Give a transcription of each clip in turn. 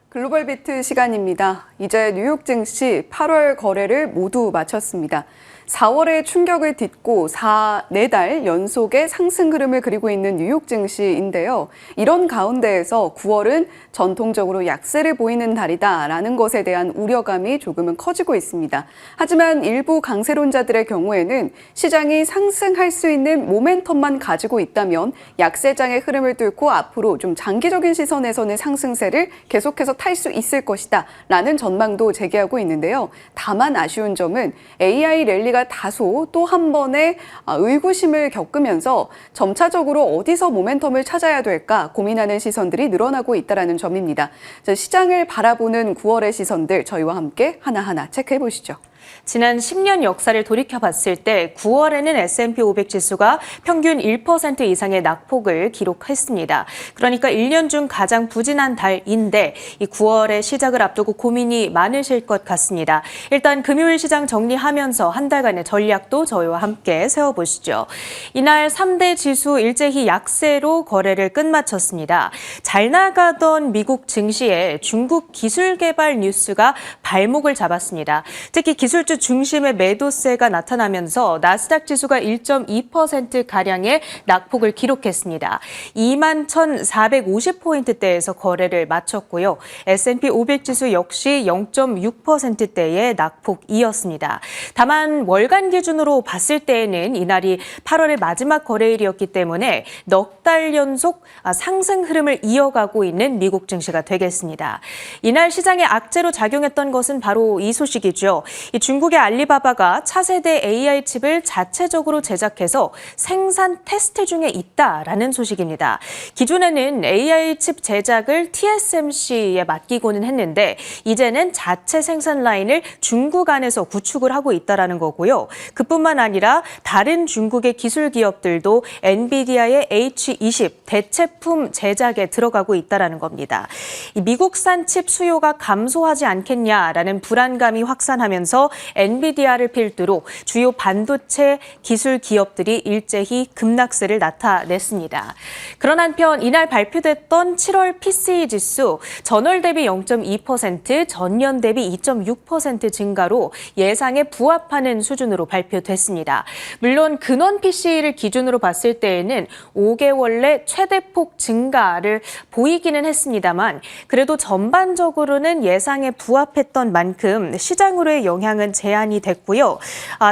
글로벌 비트 시간입니다. 이제 뉴욕 증시 8월 거래를 모두 마쳤습니다. 4월의 충격을 딛고 4달 연속의 상승 흐름을 그리고 있는 뉴욕 증시인데요. 이런 가운데에서 9월은 전통적으로 약세를 보이는 달이다라는 것에 대한 우려감이 조금은 커지고 있습니다. 하지만 일부 강세론자들의 경우에는 시장이 상승할 수 있는 모멘텀만 가지고 있다면 약세장의 흐름을 뚫고 앞으로 좀 장기적인 시선에서는 상승세를 계속해서 탈 수 있을 것이다 라는 전망도 제기하고 있는데요. 다만 아쉬운 점은 AI 랠리가 다소 또 한 번의 의구심을 겪으면서 점차적으로 어디서 모멘텀을 찾아야 될까 고민하는 시선들이 늘어나고 있다는 점입니다. 시장을 바라보는 9월의 시선들 저희와 함께 하나하나 체크해 보시죠. 지난 10년 역사를 돌이켜봤을 때 9월에는 S&P 500 지수가 평균 1% 이상의 낙폭을 기록했습니다. 그러니까 1년 중 가장 부진한 달인데 이 9월의 시작을 앞두고 고민이 많으실 것 같습니다. 일단 금요일 시장 정리하면서 한 달간의 전략도 저희와 함께 세워보시죠. 이날 3대 지수 일제히 약세로 거래를 끝마쳤습니다. 잘 나가던 미국 증시에 중국 기술 개발 뉴스가 발목을 잡았습니다. 특히 기술주 중심의 매도세가 나타나면서 나스닥 지수가 1.2%가량의 낙폭을 기록했습니다. 21,450포인트대에서 거래를 마쳤고요. S&P 500 지수 역시 0.6%대의 낙폭이었습니다. 다만 월간 기준으로 봤을 때에는 이날이 8월의 마지막 거래일이었기 때문에 넉 달 연속 상승 흐름을 이어가고 있는 미국 증시가 되겠습니다. 이날 시장에 악재로 작용했던 것은 바로 이 소식이죠. 중국의 알리바바가 차세대 AI 칩을 자체적으로 제작해서 생산 테스트 중에 있다라는 소식입니다. 기존에는 AI 칩 제작을 TSMC에 맡기고는 했는데 이제는 자체 생산 라인을 중국 안에서 구축을 하고 있다라는 거고요. 그뿐만 아니라 다른 중국의 기술 기업들도 엔비디아의 H20 대체품 제작에 들어가고 있다라는 겁니다. 미국산 칩 수요가 감소하지 않겠냐라는 불안감이 확산하면서 엔비디아를 필두로 주요 반도체 기술 기업들이 일제히 급락세를 나타냈습니다. 그런 한편 이날 발표됐던 7월 PCE 지수 전월 대비 0.2%, 전년 대비 2.6% 증가로 예상에 부합하는 수준으로 발표됐습니다. 물론 근원 PCE를 기준으로 봤을 때에는 5개월 내 최대폭 증가를 보이기는 했습니다만 그래도 전반적으로는 예상에 부합했던 만큼 시장으로의 영향은 제한이 됐고요.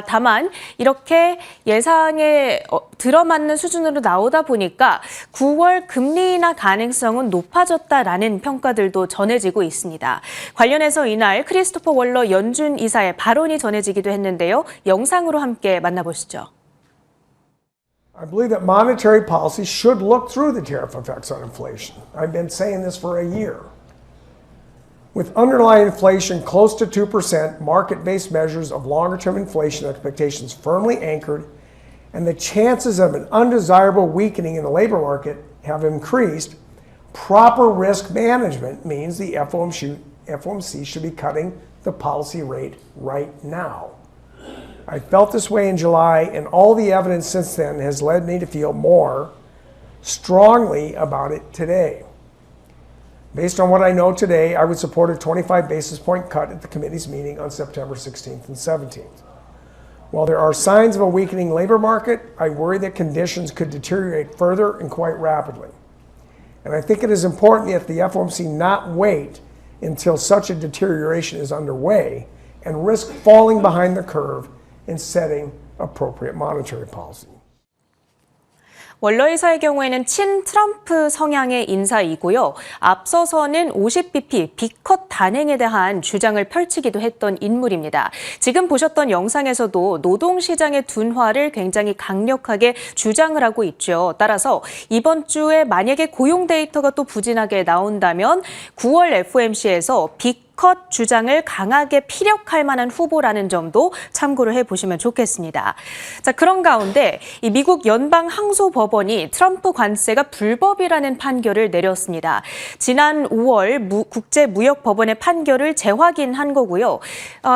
다만 이렇게 예상에 들어맞는 수준으로 나오다 보니까 9월 금리 인하 가능성은 높아졌다라는 평가들도 전해지고 있습니다. 관련해서 이날 크리스토퍼 월러 연준 이사의 발언이 전해지기도 했는데요. 영상으로 함께 만나보시죠. I believe that monetary policy should look through the tariff effects on inflation. I've been saying this for a year. With underlying inflation close to 2%, market-based measures of longer-term inflation expectations firmly anchored, and the chances of an undesirable weakening in the labor market have increased, proper risk management means the FOMC should be cutting the policy rate right now. I felt this way in July, and all the evidence since then has led me to feel more strongly about it today. Based on what I know today, I would support a 25 basis point cut at the committee's meeting on September 16th and 17th. While there are signs of a weakening labor market, I worry that conditions could deteriorate further and quite rapidly. And I think it is important that the FOMC not wait until such a deterioration is underway and risk falling behind the curve in setting appropriate monetary policy. 월러 이사의 경우에는 친 트럼프 성향의 인사이고요. 앞서서는 50bp 빅컷 단행에 대한 주장을 펼치기도 했던 인물입니다. 지금 보셨던 영상에서도 노동시장의 둔화를 굉장히 강력하게 주장을 하고 있죠. 따라서 이번 주에 만약에 고용 데이터가 또 부진하게 나온다면 9월 FOMC에서 빅 기껏 주장을 강하게 피력할 만한 후보라는 점도 참고를 해보시면 좋겠습니다. 자, 그런 가운데 이 미국 연방항소법원이 트럼프 관세가 불법이라는 판결을 내렸습니다. 지난 5월 국제무역법원의 판결을 재확인한 거고요.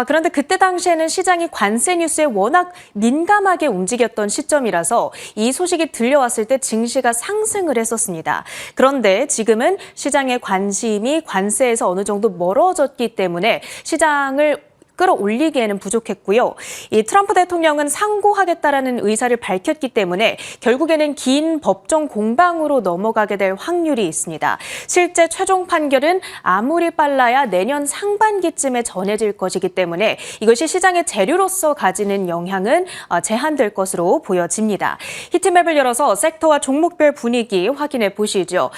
그런데 그때 당시에는 시장이 관세 뉴스에 워낙 민감하게 움직였던 시점이라서 이 소식이 들려왔을 때 증시가 상승을 했었습니다. 그런데 지금은 시장의 관심이 관세에서 어느 정도 멀어졌기 때문에 시장을 끌어올리기에는 부족했고요. 이 트럼프 대통령은 상고하겠다라는 의사를 밝혔기 때문에 결국에는 긴 법정 공방으로 넘어가게 될 확률이 있습니다. 실제 최종 판결은 아무리 빨라야 내년 상반기쯤에 전해질 것이기 때문에 이것이 시장의 재료로서 가지는 영향은 제한될 것으로 보여집니다. 히트맵을 열어서 섹터와 종목별 분위기 확인해 보시죠.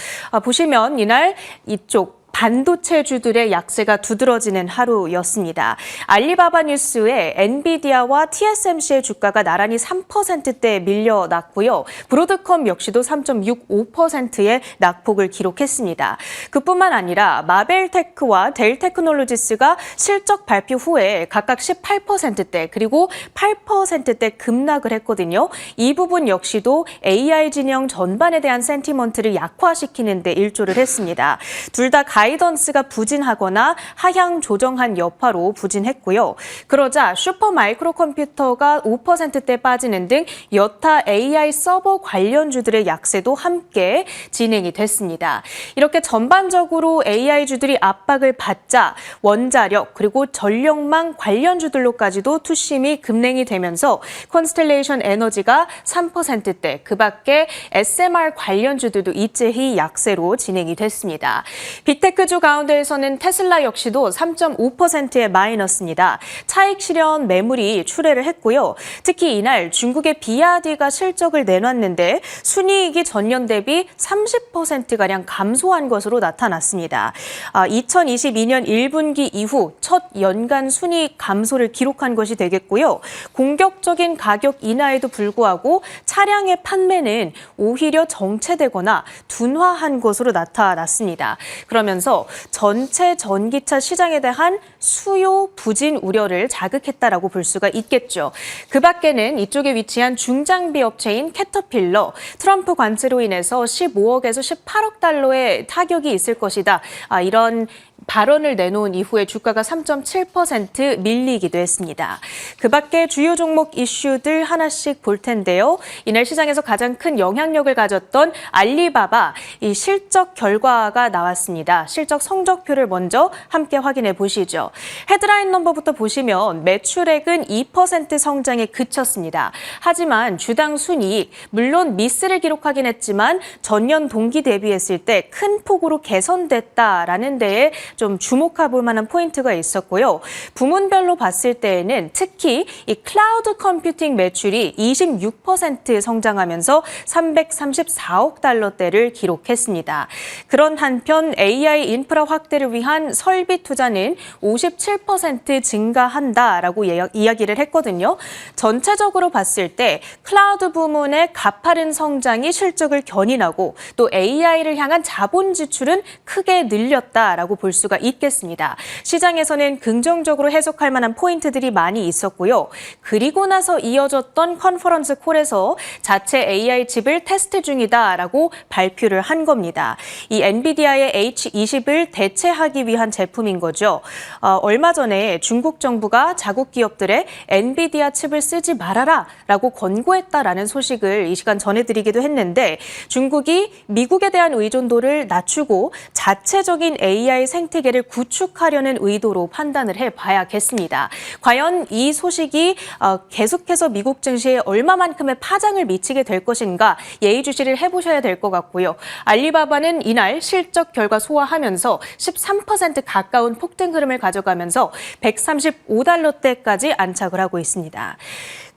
보시면 이날 이쪽 반도체주들의 약세가 두드러지는 하루였습니다. 알리바바 뉴스에 엔비디아와 TSMC의 주가가 나란히 3%대 밀려났고요. 브로드컴 역시도 3.65%의 낙폭을 기록했습니다. 그뿐만 아니라 마벨테크와 델테크놀로지스가 실적 발표 후에 각각 18%대 그리고 8%대 급락을 했거든요. 이 부분 역시도 AI 진영 전반에 대한 센티먼트를 약화시키는 데 일조를 했습니다. 둘 다 가이던스가 부진하거나 하향 조정한 여파로 부진했고요. 그러자 슈퍼마이크로 컴퓨터가 5%대 빠지는 등 여타 AI 서버 관련주들의 약세도 함께 진행이 됐습니다. 이렇게 전반적으로 AI주들이 압박을 받자 원자력 그리고 전력망 관련주들로까지도 투심이 급냉이 되면서 콘스텔레이션 에너지가 3%대 그 밖에 SMR 관련주들도 일제히 약세로 진행이 됐습니다. 빅테크주 가운데에서는 테슬라 역시도 3.5%의 마이너스입니다. 차익 실현 매물이 출회를 했고요. 특히 이날 중국의 비아디가 실적을 내놨는데 순이익이 전년 대비 30%가량 감소한 것으로 나타났습니다. 2022년 1분기 이후 첫 연간 순이익 감소를 기록한 것이 되겠고요. 공격적인 가격 인하에도 불구하고 차량의 판매는 오히려 정체되거나 둔화한 것으로 나타났습니다. 그러면서 전체 전기차 시장에 대한 수요 부진 우려를 자극했다라고 볼 수가 있겠죠. 그 밖에는 이쪽에 위치한 중장비 업체인 캐터필러, 트럼프 관세로 인해서 15억에서 18억 달러의 타격이 있을 것이다. 이런 발언을 내놓은 이후에 주가가 3.7% 밀리기도 했습니다. 그 밖에 주요 종목 이슈들 하나씩 볼 텐데요. 이날 시장에서 가장 큰 영향력을 가졌던 알리바바 이 실적 결과가 나왔습니다. 실적 성적표를 먼저 함께 확인해 보시죠. 헤드라인 넘버부터 보시면 매출액은 2% 성장에 그쳤습니다. 하지만 주당 순이익, 물론 미스를 기록하긴 했지만 전년 동기 대비했을 때 큰 폭으로 개선됐다라는 데에 좀 주목해 볼 만한 포인트가 있었고요. 부문별로 봤을 때에는 특히 이 클라우드 컴퓨팅 매출이 26% 성장하면서 334억 달러대를 기록했습니다. 그런 한편 AI 인프라 확대를 위한 설비 투자는 57% 증가한다라고 이야기를 했거든요. 전체적으로 봤을 때 클라우드 부문의 가파른 성장이 실적을 견인하고 또 AI를 향한 자본 지출은 크게 늘렸다라고 볼 수가 있겠습니다. 시장에서는 긍정적으로 해석할 만한 포인트들이 많이 있었고요. 그리고 나서 이어졌던 컨퍼런스 콜에서 자체 AI 칩을 테스트 중이다라고 발표를 한 겁니다. 이 엔비디아의 H20을 대체하기 위한 제품인 거죠. 얼마 전에 중국 정부가 자국 기업들의 엔비디아 칩을 쓰지 말아라라고 권고했다라는 소식을 이 시간 전해드리기도 했는데 중국이 미국에 대한 의존도를 낮추고 자체적인 AI 생태계를 구축하려는 의도로 판단을 해봐야겠습니다. 과연 이 소식이 계속해서 미국 증시에 얼마만큼의 파장을 미치게 될 것인가 예의주시를 해보셔야 될 것 같고요. 알리바바는 이날 실적 결과 소화하면서 13% 가까운 폭등 흐름을 가져가면서 135달러대까지 안착을 하고 있습니다.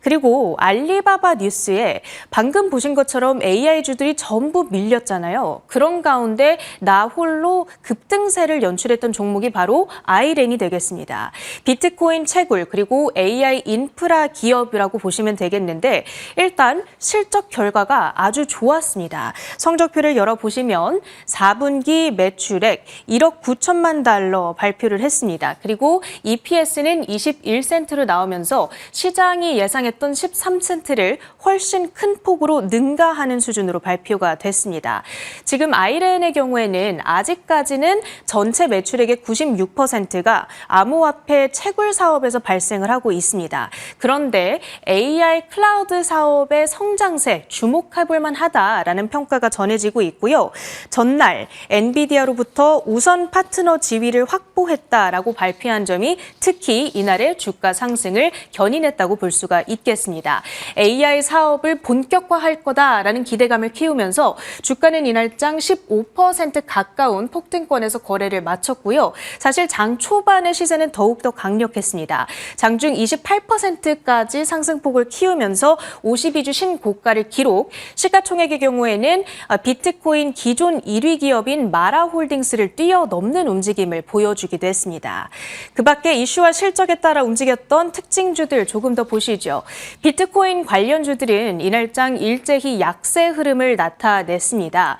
그리고 알리바바 뉴스에 방금 보신 것처럼 AI주들이 전부 밀렸잖아요. 그런 가운데 나 홀로 급등세를 연출했던 종목이 바로 아이렌이 되겠습니다. 비트코인 채굴 그리고 AI 인프라 기업이라고 보시면 되겠는데 일단 실적 결과가 아주 좋았습니다. 성적표를 열어보시면 4분기 매출액 1억 9천만 달러 발표를 했습니다. 그리고 EPS는 21센트로 나오면서 시장이 예상했던 13센트를 훨씬 큰 폭으로 능가하는 수준으로 발표가 됐습니다. 지금 아이렌의 경우에는 아직까지는 전체 매출액의 96%가 암호화폐 채굴 사업에서 발생을 하고 있습니다. 그런데 AI 클라우드 사업의 성장세 주목해볼 만하다라는 평가가 전해지고 있고요. 전날 엔비디아로부터 우선 파트너 지위를 확보했다라고 발표한 점이 특히 이날의 주가 상승을 견인했다고 볼 수가 있겠습니다. AI 사업을 본격화할 거다라는 기대감을 키우면서 주가는 이날장 15% 가까운 폭등권에서 거래를 마쳤고요. 사실 장 초반의 시세는 더욱더 강력했습니다. 장중 28%까지 상승폭을 키우면서 52주 신고가를 기록, 시가총액의 경우에는 비트코인 기존 1위 기업인 마라홀딩스를 뛰어넘는 움직임을 보여주기도 했습니다. 그 밖에 이슈와 실적에 따라 움직였던 특징주들 조금 더 보시죠. 비트코인 관련주들은 이날장 일제히 약세 흐름을 나타냈습니다.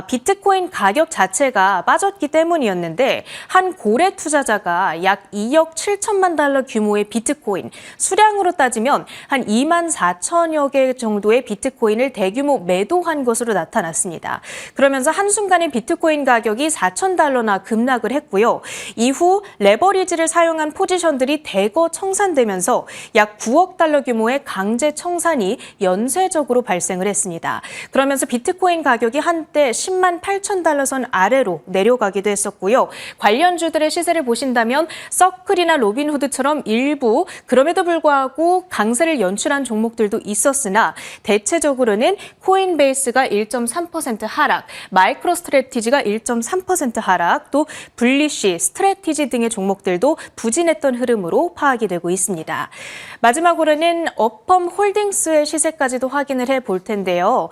비트코인 가격 자체가 빠졌기 때문이었는데 한 고래 투자자가 약 2억 7천만 달러 규모의 비트코인, 수량으로 따지면 한 2만 4천여 개 정도의 비트코인을 대규모 매도한 것으로 나타났습니다. 그러면서 한순간에 비트코인 가격이 4천 달러나 급락을 했고요. 이후 레버리지를 사용한 포지션들이 대거 청산되면서 약 9억 달러 규모의 강제 청산이 연쇄적으로 발생을 했습니다. 그러면서 비트코인 가격이 한때 10만 8천 달러 선 아래로 내려가기도 했었고요. 관련주들의 시세를 보신다면 서클이나 로빈후드처럼 일부 그럼에도 불구하고 강세를 연출한 종목들도 있었으나 대체적으로는 코인베이스가 1.3% 하락, 마이크로 스트래티지가 1.3% 하락, 또 블리쉬, 스트래티지 등의 종목들도 부진했던 흐름으로 파악이 되고 있습니다. 마지막으로는 어펌 홀딩스의 시세까지도 확인을 해볼 텐데요.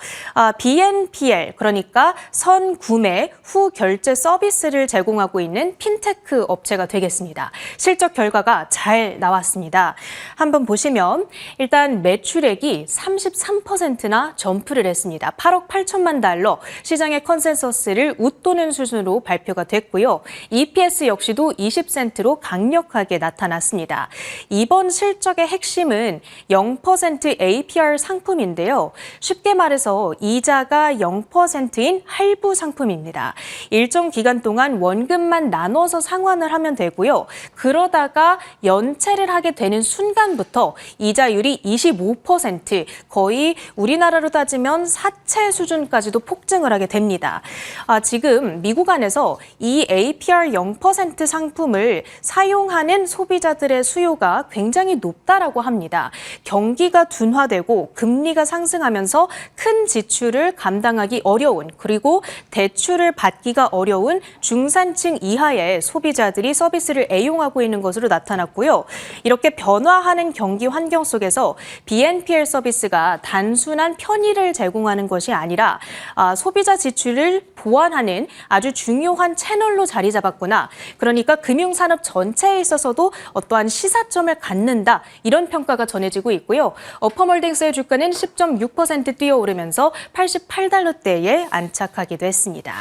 BNPL, 그러니까 선구매 후 결제 서비스를 제공하고 있는 핀테크 업체가 되겠습니다. 실적 결과가 잘 나왔습니다. 한번 보시면 일단 매출액이 33%나 점프를 했습니다. 8억 8천만 달러, 시장의 컨센서스를 웃도는 수준으로 발표가 됐고요. EPS 역시도 20센트로 강력하게 나타났습니다. 이번 실적의 핵심은 0% APR 상품인데요. 쉽게 말해서 이자가 0%인 할부 상품입니다. 일정 기간 동안 원금만 나눠서 상환을 하면 되고요. 그러다가 연체를 하게 되는 순간부터 이자율이 25%, 거의 우리나라로 따지면 사채 수준까지도 폭증을 하게 됩니다. 지금 미국 안에서 이 APR 0% 상품을 사용하는 소비자들의 수요가 굉장히 높다라고 합니다. 경기가 둔화되고 금리가 상승하면서 큰 지출을 감당하기 어려운, 그리고 대출을 받기가 어려운 중산층 이하의 소비자들이 서비스를 애용하고 있는 것으로 나타났고요. 이렇게 변화하는 경기 환경 속에서 BNPL 서비스가 단순한 편의를 제공하는 것이 아니라 소비자 지출을 보완하는 아주 중요한 채널로 자리 잡았구나. 그러니까 금융산업 전체에 있어서도 어떠한 시사점을 갖는다. 이런 평가가 전해지고 있고요. 어펌홀딩스의 주가는 10.6% 뛰어오르면서 88달러대에 안착하기도 했습니다.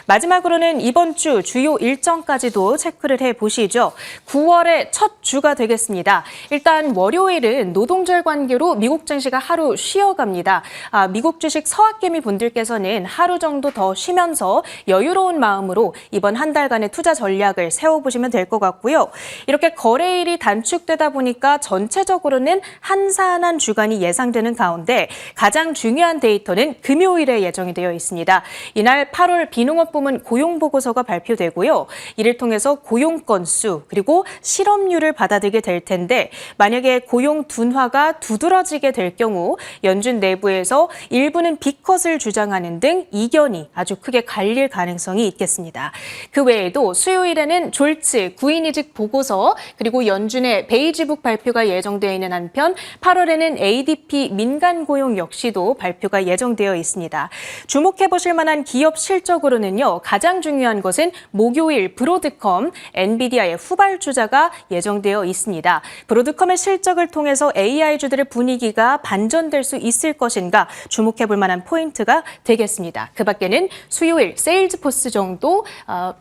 마지막으로는 이번 주 주요 일정까지도 체크를 해보시죠. 9월의 첫 주가 되겠습니다. 일단 월요일은 노동절 관계로 미국 증시가 하루 쉬어갑니다. 미국 주식 서학개미 분들께서는 하루 정도 더 쉬면서 여유로운 마음으로 이번 한 달간의 투자 전략을 세워보시면 될 것 같고요. 이렇게 거래일이 단축되다 보니까 전체적으로는 한산한 주간이 예상되는 가운데 가장 중요한 데이터는 금요일에 예정이 되어 있습니다. 이날 8월 비농업 부문 고용보고서가 발표되고요. 이를 통해서 고용 건수 그리고 실업률을 받아들게 될 텐데 만약에 고용 둔화가 두드러지게 될 경우 연준 내부에서 일부는 빅컷을 주장하는 등 이견이 아주 크게 갈릴 가능성이 있겠습니다. 그 외에도 수요일에는 졸츠, 구인이직 보고서 그리고 연준의 베이지북 발표가 예정되어 있는 한편 한편 8월에는 ADP 민간 고용 역시도 발표가 예정되어 있습니다. 주목해 보실 만한 기업 실적으로는요. 가장 중요한 것은 목요일 브로드컴, 엔비디아의 후발주자가 예정되어 있습니다. 브로드컴의 실적을 통해서 AI주들의 분위기가 반전될 수 있을 것인가 주목해 볼 만한 포인트가 되겠습니다. 그 밖에는 수요일 세일즈포스 정도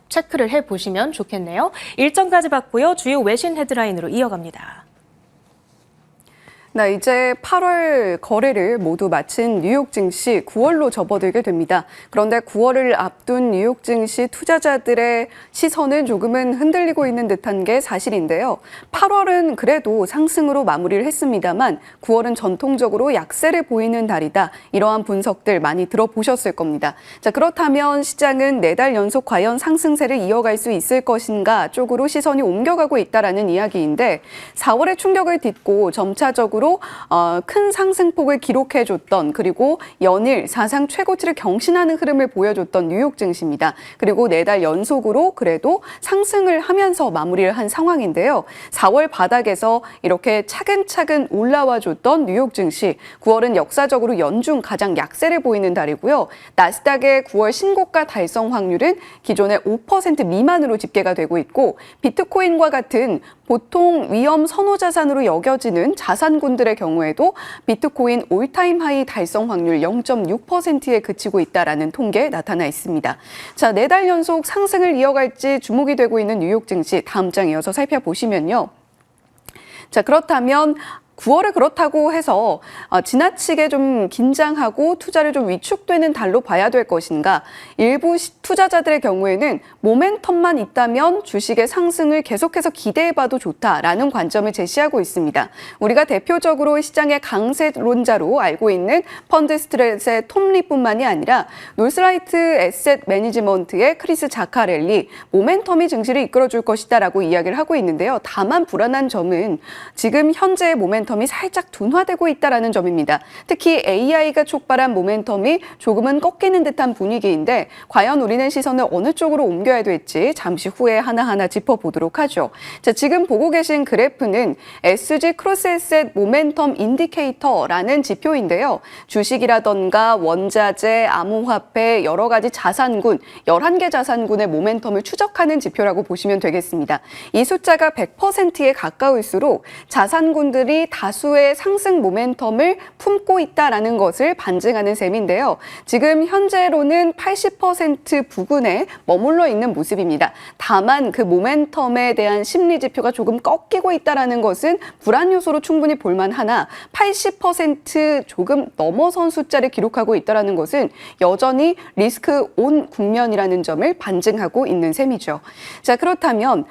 체크를 해보시면 좋겠네요. 일정까지 봤고요. 주요 외신 헤드라인으로 이어갑니다. 네, 이제 8월 거래를 모두 마친 뉴욕 증시 9월로 접어들게 됩니다. 그런데 9월을 앞둔 뉴욕 증시 투자자들의 시선은 조금은 흔들리고 있는 듯한 게 사실인데요. 8월은 그래도 상승으로 마무리를 했습니다만 9월은 전통적으로 약세를 보이는 달이다. 이러한 분석들 많이 들어보셨을 겁니다. 자, 그렇다면 시장은 4달 연속 과연 상승세를 이어갈 수 있을 것인가 쪽으로 시선이 옮겨가고 있다라는 이야기인데 4월의 충격을 딛고 점차적으로 큰 상승폭을 기록해줬던 그리고 연일 사상 최고치를 경신하는 흐름을 보여줬던 뉴욕 증시입니다. 그리고 4달 연속으로 그래도 상승을 하면서 마무리를 한 상황인데요. 4월 바닥에서 이렇게 차근차근 올라와줬던 뉴욕 증시 9월은 역사적으로 연중 가장 약세를 보이는 달이고요. 나스닥의 9월 신고가 달성 확률은 기존의 5% 미만으로 집계가 되고 있고 비트코인과 같은 보통 위험 선호 자산으로 여겨지는 자산군들의 경우에도 비트코인 올타임 하이 달성 확률 0.6%에 그치고 있다라는 통계 나타나 있습니다. 자, 4달 연속 상승을 이어갈지 주목이 되고 있는 뉴욕 증시 다음 장 이어서 살펴보시면요. 자, 그렇다면 9월에 그렇다고 해서 지나치게 좀 긴장하고 투자를 좀 위축되는 달로 봐야 될 것인가? 일부 투자자들의 경우에는 모멘텀만 있다면 주식의 상승을 계속해서 기대해봐도 좋다라는 관점을 제시하고 있습니다. 우리가 대표적으로 시장의 강세론자로 알고 있는 펀드스트렛의 톰 리뿐만이 아니라 노스라이트 에셋 매니지먼트의 크리스 자카렐리 모멘텀이 증시를 이끌어줄 것이다라고 이야기를 하고 있는데요. 다만 불안한 점은 지금 현재의 모멘텀이 살짝 둔화되고 있다는 점입니다. 특히 AI가 촉발한 모멘텀이 조금은 꺾이는 듯한 분위기인데 과연 우리는 시선을 어느 쪽으로 옮겨야 될지 잠시 후에 하나하나 짚어보도록 하죠. 자, 지금 보고 계신 그래프는 SG 크로스에셋 모멘텀 인디케이터라는 지표인데요. 주식이라던가 원자재, 암호화폐, 여러 가지 자산군, 11개 자산군의 모멘텀을 추적하는 지표라고 보시면 되겠습니다. 이 숫자가 100%에 가까울수록 자산군들이 다수의 상승 모멘텀을 품고 있다라는 것을 반증하는 셈인데요. 지금 현재로는 80% 부근에 머물러 있는 모습입니다. 다만 그 모멘텀에 대한 심리 지표가 조금 꺾이고 있다라는 것은 불안 요소로 충분히 볼만하나 80% 조금 넘어선 숫자를 기록하고 있다라는 것은 여전히 리스크 온 국면이라는 점을 반증하고 있는 셈이죠. 자, 그렇다면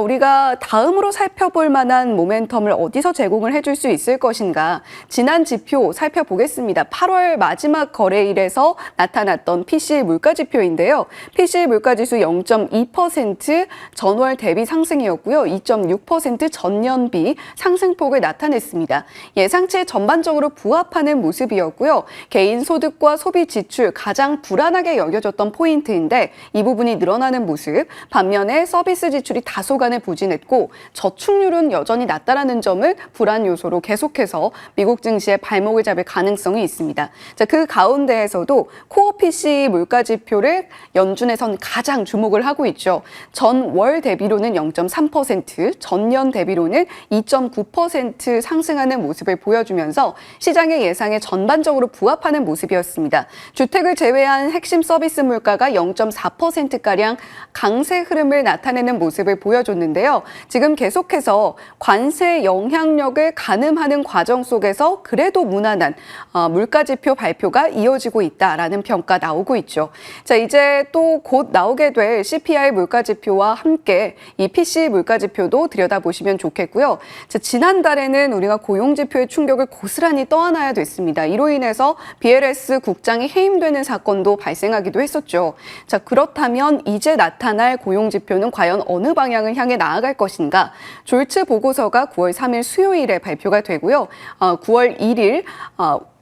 우리가 다음으로 살펴볼 만한 모멘텀을 어디서 제공을 해줄 수 있을 것인가? 지난 지표 살펴보겠습니다. 8월 마지막 거래일에서 나타났던 PCE 물가지표인데요. PCE 물가지수 0.2% 전월 대비 상승이었고요. 2.6% 전년비 상승폭을 나타냈습니다. 예상치에 전반적으로 부합하는 모습이었고요. 개인 소득과 소비 지출 가장 불안하게 여겨졌던 포인트인데 이 부분이 늘어나는 모습, 반면에 서비스 지출이 다소간에 부진했고 저축률은 여전히 낮다라는 점을 불안 요소로 계속해서 미국 증시의 발목을 잡을 가능성이 있습니다. 자, 그 가운데에서도 코어 PCE 물가지표를 연준에선 가장 주목을 하고 있죠. 전월 대비로는 0.3%, 전년 대비로는 2.9% 상승하는 모습을 보여주면서 시장의 예상에 전반적으로 부합하는 모습이었습니다. 주택을 제외한 핵심 서비스 물가가 0.4%가량 강세 흐름을 나타내는 모습을 보여줬는데요. 지금 계속해서 관세 영향력을 가늠하는 과정 속에서 그래도 무난한 물가지표 발표가 이어지고 있다라는 평가 나오고 있죠. 자, 이제 또 곧 나오게 될 CPI 물가지표와 함께 이 PCE 물가지표도 들여다보시면 좋겠고요. 자, 지난달에는 우리가 고용지표의 충격을 고스란히 떠안아야 됐습니다. 이로 인해서 BLS 국장이 해임되는 사건도 발생하기도 했었죠. 자, 그렇다면 이제 나타날 고용지표는 과연 어느 방향을 향해 나아갈 것인가? 졸츠 보고서가 9월 3일 수요일에 발표가 되고요. 9월 1일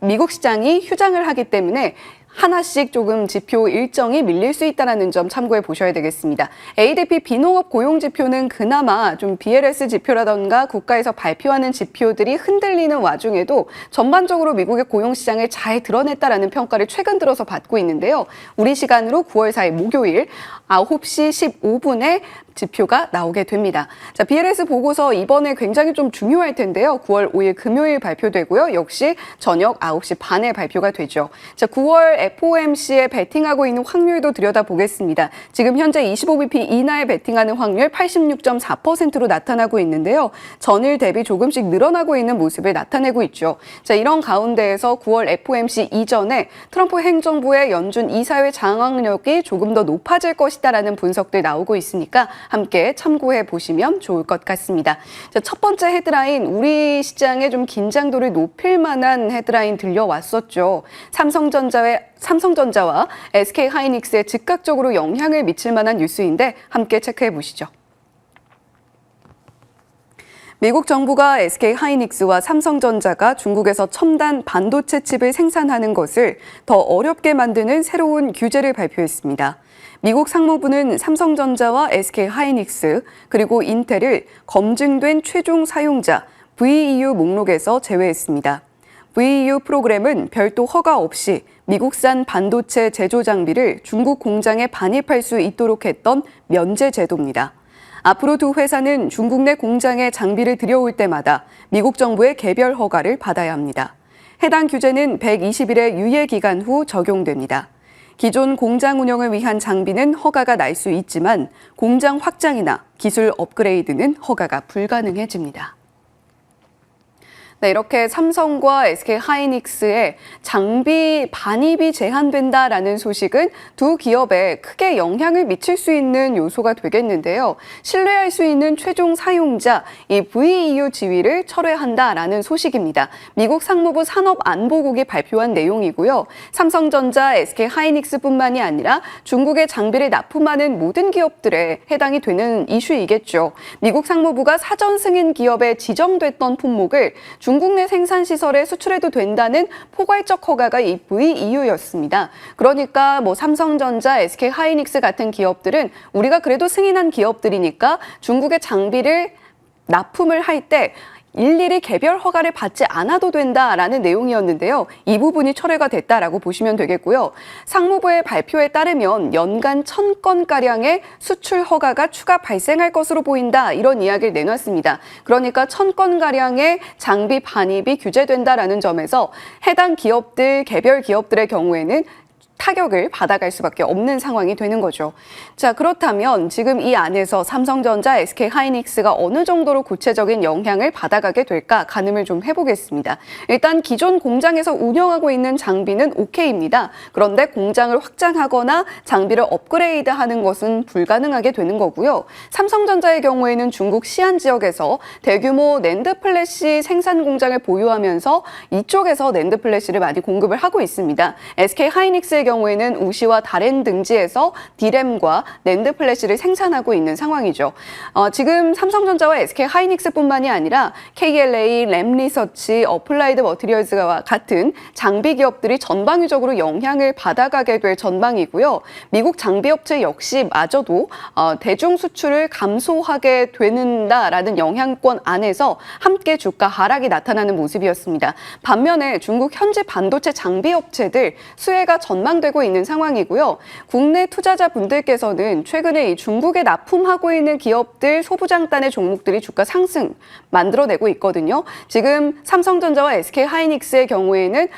미국 시장이 휴장을 하기 때문에 하나씩 조금 지표 일정이 밀릴 수 있다는 점 참고해 보셔야 되겠습니다. ADP 비농업 고용 지표는 그나마 좀 BLS 지표라던가 국가에서 발표하는 지표들이 흔들리는 와중에도 전반적으로 미국의 고용 시장을 잘 드러냈다라는 평가를 최근 들어서 받고 있는데요. 우리 시간으로 9월 4일 목요일 9시 15분에 지표가 나오게 됩니다. 자, BLS 보고서 이번에 굉장히 좀 중요할 텐데요. 9월 5일 금요일 발표되고요. 역시 저녁 9시 반에 발표가 되죠. 자, 9월 FOMC에 베팅하고 있는 확률도 들여다보겠습니다. 지금 현재 25bp 이하에 베팅하는 확률 86.4%로 나타나고 있는데요. 전일 대비 조금씩 늘어나고 있는 모습을 나타내고 있죠. 자, 이런 가운데에서 9월 FOMC 이전에 트럼프 행정부의 연준 이사회 장악력이 조금 더 높아질 것이다라는 분석들 나오고 있으니까 함께 참고해 보시면 좋을 것 같습니다. 자, 첫 번째 헤드라인, 우리 시장의 좀 긴장도를 높일 만한 헤드라인 들려왔었죠. 삼성전자와 SK하이닉스에 즉각적으로 영향을 미칠 만한 뉴스인데 함께 체크해 보시죠. 미국 정부가 SK하이닉스와 삼성전자가 중국에서 첨단 반도체 칩을 생산하는 것을 더 어렵게 만드는 새로운 규제를 발표했습니다. 미국 상무부는 삼성전자와 SK하이닉스 그리고 인텔을 검증된 최종 사용자 VEU 목록에서 제외했습니다. VEU 프로그램은 별도 허가 없이 미국산 반도체 제조 장비를 중국 공장에 반입할 수 있도록 했던 면제 제도입니다. 앞으로 두 회사는 중국 내 공장에 장비를 들여올 때마다 미국 정부의 개별 허가를 받아야 합니다. 해당 규제는 120일의 유예 기간 후 적용됩니다. 기존 공장 운영을 위한 장비는 허가가 날 수 있지만 공장 확장이나 기술 업그레이드는 허가가 불가능해집니다. 네, 이렇게 삼성과 SK하이닉스의 장비 반입이 제한된다라는 소식은 두 기업에 크게 영향을 미칠 수 있는 요소가 되겠는데요. 신뢰할 수 있는 최종 사용자, 이 VEU 지위를 철회한다라는 소식입니다. 미국 상무부 산업안보국이 발표한 내용이고요. 삼성전자, SK하이닉스뿐만이 아니라 중국의 장비를 납품하는 모든 기업들에 해당이 되는 이슈이겠죠. 미국 상무부가 사전 승인 기업에 지정됐던 품목을 중국 내 생산시설에 수출해도 된다는 포괄적 허가가 이 VEU였습니다. 그러니까 삼성전자, SK하이닉스 같은 기업들은 우리가 그래도 승인한 기업들이니까 중국의 장비를 납품을 할 때 일일이 개별 허가를 받지 않아도 된다라는 내용이었는데요. 이 부분이 철회가 됐다라고 보시면 되겠고요. 상무부의 발표에 따르면 연간 1000건가량의 수출 허가가 추가 발생할 것으로 보인다. 이런 이야기를 내놨습니다. 그러니까 1000건가량의 장비 반입이 규제된다라는 점에서 해당 기업들, 개별 기업들의 경우에는 타격을 받아갈 수밖에 없는 상황이 되는 거죠. 자, 그렇다면 지금 이 안에서 삼성전자, SK하이닉스가 어느 정도로 구체적인 영향을 받아가게 될까 가늠을 좀 해보겠습니다. 일단 기존 공장에서 운영하고 있는 장비는 오케이입니다. 그런데 공장을 확장하거나 장비를 업그레이드하는 것은 불가능하게 되는 거고요. 삼성전자의 경우에는 중국 시안 지역에서 대규모 낸드 플래시 생산 공장을 보유하면서 이쪽에서 낸드 플래시를 많이 공급을 하고 있습니다. SK하이닉스의 경우에는 우시와 다롄 등지에서 디램과 낸드 플래시를 생산하고 있는 상황이죠. 지금 삼성전자와 SK하이닉스뿐만이 아니라 KLA, 램리서치, 어플라이드 머티리얼즈와 같은 장비 기업들이 전방위적으로 영향을 받아가게 될 전망이고요. 미국 장비업체 역시 마저도 대중 수출을 감소하게 되는다라는 영향권 안에서 함께 주가 하락이 나타나는 모습이었습니다. 반면에 중국 현지 반도체 장비업체들 수혜가 전망되고 있는 상황이고요. 국내 투자자분들께서는 최근에 이 중국에 납품하고 있는 기업들 소부장단의 종목들이 주가 상승 만들어내고 있거든요. 지금 삼성전자와 SK하이닉스의 경우에는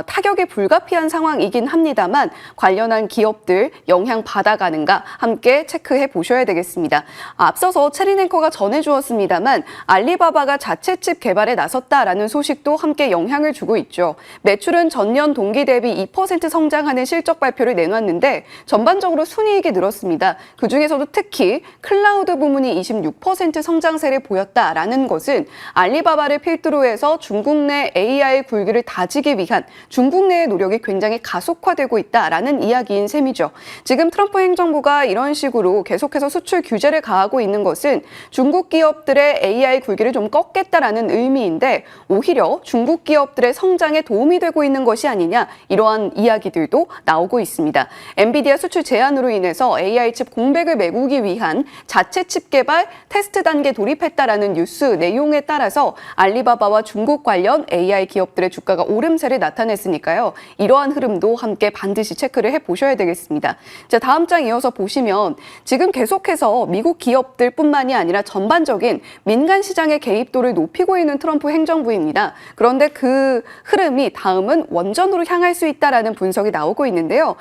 타격이 불가피한 상황이긴 합니다만 관련한 기업들 영향 받아가는가 함께 체크해 보셔야 되겠습니다. 앞서서 체리냉커가 전해주었습니다만 알리바바가 자체 칩 개발에 나섰다라는 소식도 함께 영향을 주고 있죠. 매출은 전년 동기 대비 2% 성장하는 실적 발표를 내놨는데 전반적으로 순이익이 늘었습니다. 그중에서도 특히 클라우드 부문이 26% 성장세를 보였다라는 것은 알리바바를 필두로 해서 중국 내 AI 굴기를 다지기 위한 중국 내의 노력이 굉장히 가속화되고 있다라는 이야기인 셈이죠. 지금 트럼프 행정부가 이런 식으로 계속해서 수출 규제를 가하고 있는 것은 중국 기업들의 AI 굴기를 좀 꺾겠다라는 의미인데 오히려 중국 기업들의 성장에 도움이 되고 있는 것이 아니냐 이러한 이야기들도 나오고 있습니다. 엔비디아 수출 제한으로 인해서 AI 칩 공백을 메우기 위한 자체 칩 개발 테스트 단계 돌입했다라는 뉴스 내용에 따라서 알리바바와 중국 관련 AI 기업들의 주가가 오름세를 나타냈으니까요. 이러한 흐름도 함께 반드시 체크를 해보셔야 되겠습니다. 자, 다음 장 이어서 보시면 지금 계속해서 미국 기업들뿐만이 아니라 전반적인 민간 시장의 개입도를 높이고 있는 트럼프 행정부입니다. 그런데 그 흐름이 다음은 원전으로 향할 수 있다라는 분석이 나오고 있는데요.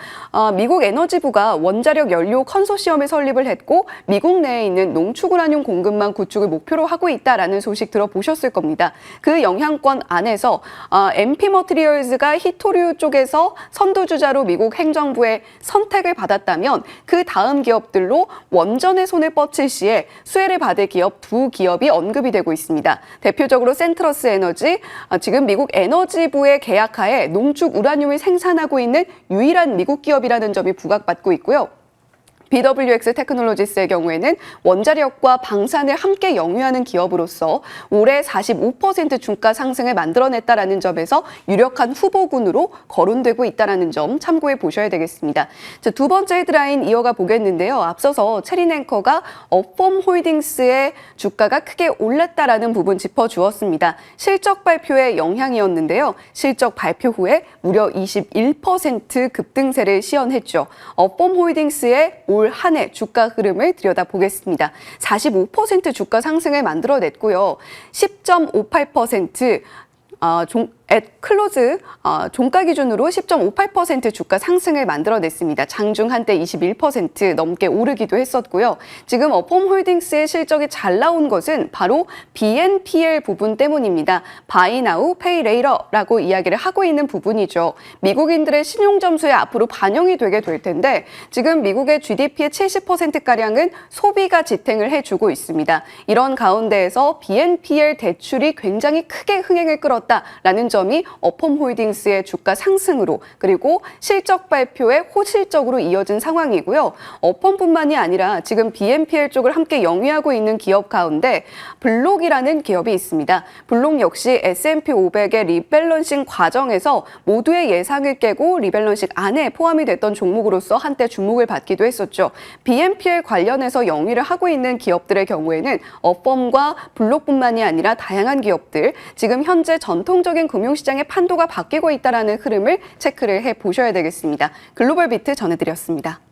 미국 에너지부가 원자력 연료 컨소시엄을 설립을 했고 미국 내에 있는 농축 우라늄 공급망 구축을 목표로 하고 있다라는 소식 들어보셨을 겁니다. 그 영향권 안에서 MP 머티리얼즈가 히토류 쪽에서 선두주자로 미국 행정부의 선택을 받았다면 그 다음 기업들로 원전의 손을 뻗칠 시에 수혜를 받을 기업 두 기업이 언급이 되고 있습니다. 대표적으로 센트러스 에너지, 지금 미국 에너지부의 계약하에 농축 우라늄을 생산하고 있는 유일한 미국 기업이라는 점이 부각받고 있고요. BWX 테크놀로지스의 경우에는 원자력과 방산을 함께 영위하는 기업으로서 올해 45% 주가 상승을 만들어냈다라는 점에서 유력한 후보군으로 거론되고 있다는 점 참고해 보셔야 되겠습니다. 자, 두 번째 헤드라인 이어가 보겠는데요. 앞서서 체린앵커가 업폼 홀딩스의 주가가 크게 올랐다라는 부분 짚어주었습니다. 실적 발표의 영향이었는데요. 실적 발표 후에 무려 21% 급등세를 시현했죠. 업폼 홀딩스의 올 한 해 주가 흐름을 들여다보겠습니다. 45% 주가 상승을 만들어냈고요. 10.58% 클로즈 종가 기준으로 10.58% 주가 상승을 만들어냈습니다. 장중 한때 21% 넘게 오르기도 했었고요. 지금 업홈 홀딩스의 실적이 잘 나온 것은 바로 BNPL 부분 때문입니다. Buy Now, Pay Later라고 이야기를 하고 있는 부분이죠. 미국인들의 신용 점수에 앞으로 반영이 되게 될 텐데 지금 미국의 GDP의 70%가량은 소비가 지탱을 해주고 있습니다. 이런 가운데에서 BNPL 대출이 굉장히 크게 흥행을 끌었다라는 점이 업홈 홀딩스의 주가 상승으로 그리고 실적 발표에 호실적으로 이어진 상황이고요. 업홈뿐만이 아니라 지금 BNPL 쪽을 함께 영위하고 있는 기업 가운데 블록이라는 기업이 있습니다. 블록 역시 S&P 500의 리밸런싱 과정에서 모두의 예상을 깨고 리밸런싱 안에 포함이 됐던 종목으로서 한때 주목을 받기도 했었죠. BNPL 관련해서 영위를 하고 있는 기업들의 경우에는 업홈과 블록뿐만이 아니라 다양한 기업들, 지금 현재 전통적인 금융시장의 판도가 바뀌고 있다는 흐름을 체크를 해보셔야 되겠습니다. 글로벌 비트 전해드렸습니다.